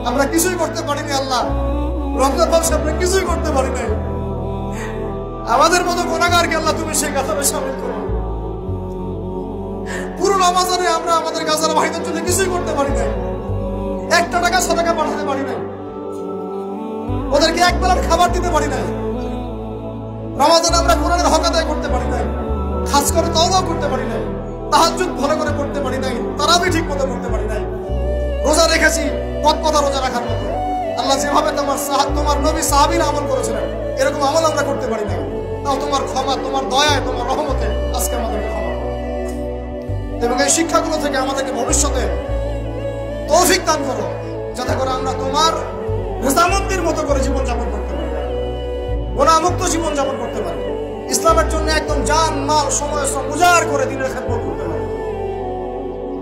আমরা কিছুই করতে পারিনি আল্লাহ। রমজান মাসে আমরা কিছুই করতে পারি নাই। আমাদের মতো গুনাহগারকে আল্লাহ তুমি সেই কাতারে শামিল করো। পুরো রমজানে আমরা আমাদের গাজার ভাইদের জন্য কিছুই করতে পারি নাই। 1 টাকা সাদাকা পাঠাতে পারি নাই, ওদেরকে এক বেলার খাবার দিতে পারি নাই। রমজানে আমরা কোরআনের হক আদায় করতে পারি নাই, খাস করে তওবা করতে পারি নাই, তাহাজ্জুদ ভালো করে পড়তে পারি নাই, তারাবি ঠিক মতো করতে পারি নাই। রোজা রেখেছি কথা রোজা রাখার মতো। আল্লাহ যেভাবে তোমার নবী সাহাবীরা আমল করেছিলেন এরকম আমল আমরা করতে পারি নাই। তাও তোমার ক্ষমা, তোমার দয়ায়, তোমার রহমতে আজকে আমাদেরকে ক্ষমা করো এবং এই শিক্ষাগুলো থেকে আমাদেরকে ভবিষ্যতে তৌফিক দান করো, যাতে করে আমরা তোমার রেজামন্দির মতো করে জীবনযাপন করতে পারি, গুনাহমুক্ত জীবনযাপন করতে পারি, ইসলামের জন্য একদম জান মাল সময় শ্রম উজাড় করে দিনের খেদমত করতে পারি।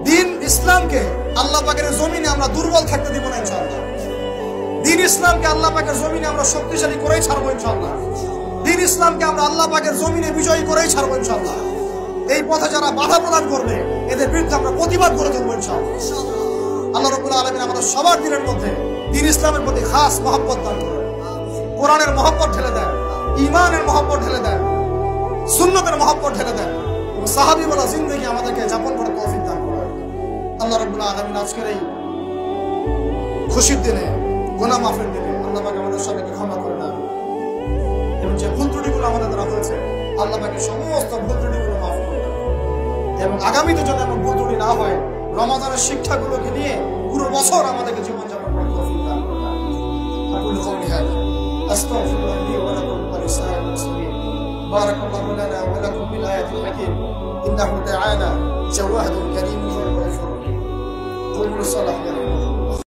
দিন ইসলামকে আল্লাহ পাকের জমিনে আমরা দুর্বল থাকতে দিব না ইনশাআল্লাহ। দিন ইসলামকে আল্লাহ পাকের জমিনে আমরা শক্তিশালী করেই ছাড়বো ইনশাআল্লাহ। দিন ইসলামকে আমরা আল্লাহ পাকের জমিনে বিজয়ী করেই ছাড়বো ইনশাআল্লাহ। এই পথে যারা বাধা প্রদান করবে এদের বিরুদ্ধে আমরা প্রতিবাদ করে তুলবো ইনশাআল্লাহ। আল্লাহ রাব্বুল আলামিন আমাদের সবার দিনের মধ্যে দিন ইসলামের প্রতি খাস মহব্বত দান করেন, কোরআনের মহব্বত ঢেলে দেন, ঈমানের মহব্বত ঢেলে দেন, সুন্নতের মহব্বত ঢেলে দেন এবং সাহাবী বলা জিন্দেগি আমাদেরকে যাপন করে তৌফিক দান করেন। আল্লাহ রাব্বুল আলামিন আজকের এই খুশির দিনে, গুনাহ মাফের দিনে আল্লাহ পাক আমাদের সবাইকে ক্ষমা করে দেন এবং যে ভুল ত্রুটিগুলো আমাদের দ্বারা হয়েছে আল্লাহ পাকের সমস্ত ভুল ত্রুটিগুলো মাফ করে দেন এবং আগামীতে যেন এমন ভুল ত্রুটি না হয়, রমাদানের শিক্ষাগুলোকে নিয়ে পুরো বছর আমাদেরকে জীবনযাপন করে তৌফিক দান করে দেন। আকুলু কওলি হাযা আস্তাগফিরুল্লাহ লি ওয়া লাকুম ওয়া লিসাইরিল মুসলিমিন। বারাকাল্লাহু লানা ওয়া লাকুম বিল আয়াতিল হাকীম ইন্নাহু তাআলা জাওয়াদুল কারীম যুল গফুর।